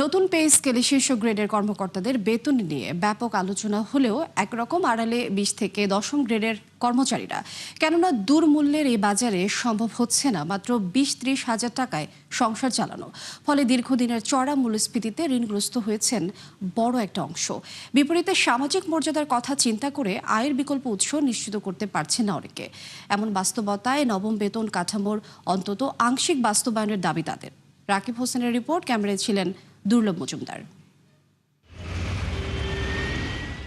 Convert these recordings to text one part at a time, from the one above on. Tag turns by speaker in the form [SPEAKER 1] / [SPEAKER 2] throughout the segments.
[SPEAKER 1] নতুন পে স্কেলে শীর্ষ গ্রেডের কর্মকর্তাদের বেতন নিয়ে ব্যাপক আলোচনা হলেও একরকম আড়ালে 20 থেকে দশম গ্রেডের কর্মচারীরা কেননা দুর্মূল্যের এই বাজারে সম্ভব হচ্ছে না মাত্র 20-30 হাজার টাকায় সংসার চালানো। ফলে দীর্ঘদিনের চড়া মূল্যস্ফীতিতে ঋণগ্রস্ত হয়েছেন বড় একটা অংশ। বিপরীতে সামাজিক মর্যাদার কথা চিন্তা করে আয়ের বিকল্প উৎস নিশ্চিত করতে পারছেন না অনেকে। এমন বাস্তবতায় নবম বেতন কাঠামোর অন্তত আংশিক বাস্তবায়নের দাবি তাদের। রাকিব হোসেনের রিপোর্ট, ক্যামেরায় ছিলেন দুর্লভ মজুমদার।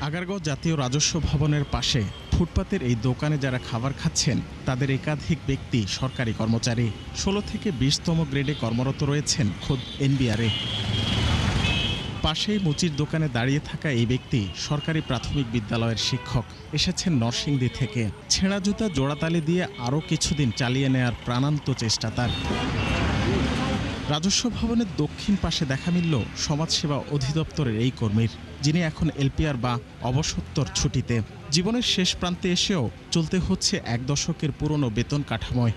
[SPEAKER 2] আগারগাঁও জাতীয় রাজস্ব ভবনের পাশে ফুটপাতের এই দোকানে যারা খাবার খাচ্ছেন তাদের একাধিক ব্যক্তি সরকারি কর্মচারী। 16 থেকে 20তম গ্রেডে কর্মরত রয়েছেন খোদ এনবিআরে। পাশেই মুচির দোকানে দাঁড়িয়ে থাকা এই ব্যক্তি সরকারি প্রাথমিক বিদ্যালয়ের শিক্ষক। এসেছেন নরসিংদী থেকে। ছেঁড়া জুতা জোড়াতালি দিয়ে আরও কিছুদিন চালিয়ে নেয়ার প্রাণান্ত চেষ্টা তার। রাজস্ব ভবনের দক্ষিণ পাশে দেখা মিলল সমাজসেবা অধিদপ্তরের এই কর্মীর, যিনি এখন এলপিআর বা অবসত্তর ছুটিতে। জীবনের শেষ প্রান্তে এসেও চলতে হচ্ছে 1 দশকের পুরনো বেতন কাঠামোয়।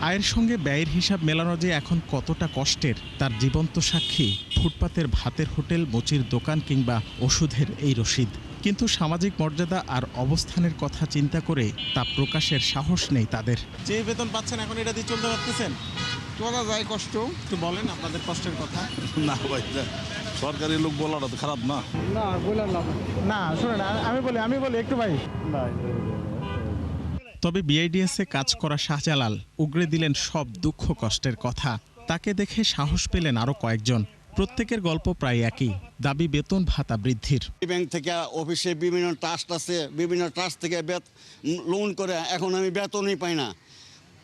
[SPEAKER 2] আয়ের সঙ্গে ব্যয়ের হিসাব মেলানো যে এখন কতটা কষ্টের তার জীবন্ত সাক্ষী ফুটপাতের ভাতের হোটেল, মুচির দোকান কিংবা ওষুধের এই রসিদ। কিন্তু সামাজিক মর্যাদা আর অবস্থানের কথা চিন্তা করে তা প্রকাশের সাহস নেই তাদের। যে বেতন পাচ্ছেন এখন এটা দিয়ে চলতে পারতেছেন?
[SPEAKER 3] চলা যায় কষ্ট।
[SPEAKER 2] একটু বলেন আপনাদের কষ্টের কথা।
[SPEAKER 3] না ভাই, সরকারি লোক বলাটা তো খারাপ না।
[SPEAKER 4] না বললাম না, শুনেন আমি বলি একটু ভাই।
[SPEAKER 2] তবে বিআইডিএসে কাজ করা শাহজালাল উগরে দিলেন সব দুঃখ কষ্টের কথা। তাকে দেখে সাহস পেলেন আরও কয়েকজন। প্রত্যেকের গল্প প্রায় একই, দাবি বেতন ভাতা বৃদ্ধির।
[SPEAKER 5] ব্যাংক থেকে অফিসে বিভিন্ন ট্রাস্ট আছে, বিভিন্ন ট্রাস্ট থেকে লোন করে এখন আমি বেতনই পাই না।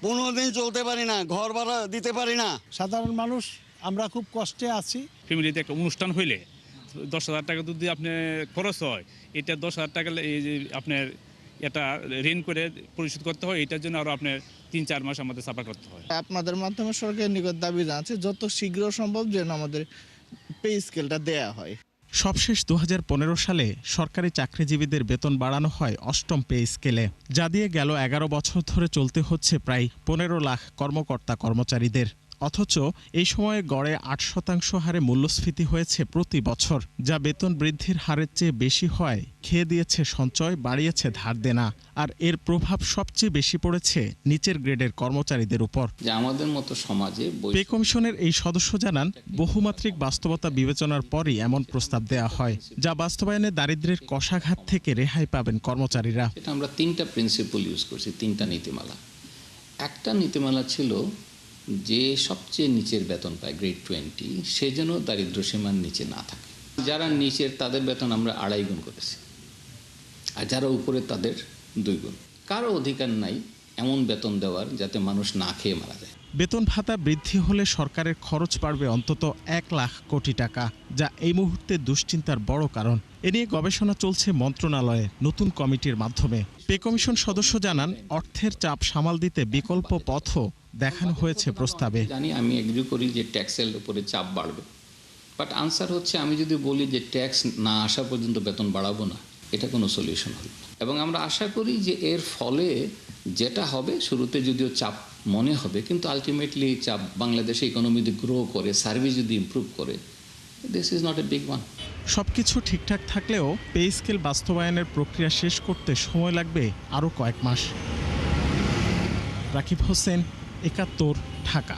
[SPEAKER 5] 15 দিন চলতে পারি না, ঘর ভাড়া দিতে পারি না।
[SPEAKER 4] সাধারণ মানুষ আমরা খুব কষ্টে আছি।
[SPEAKER 6] ফ্যামিলিতে একটা অনুষ্ঠান হইলে 10,000 টাকা যদি আপনার খরচ হয়, এটা 10,000 টাকা আপনার এটা ঋণ করে পরিশোধ করতে হয়। এটার জন্য আরও আপনার 3-4 মাস আমাদের সাফার করতে হয়।
[SPEAKER 7] আপনাদের মাধ্যমে সরকারের নিকট দাবি জানাচ্ছে যত শীঘ্র সম্ভব যেন আমাদের পে স্কেলটা দেয়া হয়।
[SPEAKER 2] সবশেষ 2015 সালে সরকারি চাকরিজীবীদের বেতন বাড়ানো হয় 8ম পে স্কেলে, যা দিয়ে গেল 11 বছর ধরে চলতে হচ্ছে প্রায় 15 লাখ কর্মকর্তা কর্মচারীদের। অথচ এই সময়ে গড়ে 8% হারে মূল্যস্ফীতি হয়েছে প্রতি বছর, যা বেতন বৃদ্ধির হারের চেয়ে বেশি হয় খেয়ে দিয়েছে সঞ্চয়, বাড়িয়েছে ধার দেনা। আর এর প্রভাব সবচেয়ে বেশি পড়েছে নিচের গ্রেডের কর্মচারীদের উপর।
[SPEAKER 8] আমাদের মতো সমাজে
[SPEAKER 2] পে কমিশনের এই সদস্য জানান, বহুমাত্রিক বাস্তবতা বিবেচনার পরই এমন প্রস্তাব দেয়া হয়, যা বাস্তবায়নে দারিদ্র্যের কষাঘাত থেকে রেহাই পাবেন কর্মচারীরা।
[SPEAKER 8] এটা আমরা 3টা প্রিন্সিপাল ইউজ করছি, 3টা নীতিমালা। একটা নীতিমালা ছিল যে সবচেয়ে নিচের বেতন পায় গ্রেড 20, সে যেন দারিদ্র্য সীমার নিচে না থাকে। যারা নিচের তাদের বেতন আমরা 2.5 গুণ করেছি, আর যারা উপরে তাদের 2 গুণ। কারো অধিকার নাই এমন বেতন দেওয়ার যাতে মানুষ না খেয়ে মারা যায়।
[SPEAKER 2] বেতন ভাতা বৃদ্ধি হলে সরকারের খরচ বাড়বে অন্তত 1 লাখ কোটি টাকা, যা এই মুহূর্তে দুশ্চিন্তার বড় কারণ। এ নিয়ে গবেষণা চলছে মন্ত্রণালয়ে নতুন কমিটির মাধ্যমে। পে কমিশন সদস্য জানান, অর্থের চাপ সামাল দিতে বিকল্প পথও দেখানো হয়েছে প্রস্তাবে।
[SPEAKER 8] জানি, আমি এগ্রি করি যে ট্যাক্সের উপরে চাপ বাড়বে, বাট আনসার হচ্ছে আমি যদি বলি যে ট্যাক্স না আসা পর্যন্ত বেতন বাড়াবো না, এটা কোনো সলিউশন হবে না। এবং আমরা আশা করি যে এর ফলে যেটা হবে, শুরুতে যদিও চাপ মনে হবে, কিন্তু আলটিমেটলি চাপ বাংলাদেশে ইকোনমি যদি গ্রো করে, সার্ভিস যদি ইমপ্রুভ করে, this is not a big one.
[SPEAKER 2] সবকিছু ঠিকঠাক থাকলেও পে স্কেল বাস্তবায়নের প্রক্রিয়া শেষ করতে সময় লাগবে আরও কয়েক মাস। রাকিব হোসেন, 71, ঢাকা।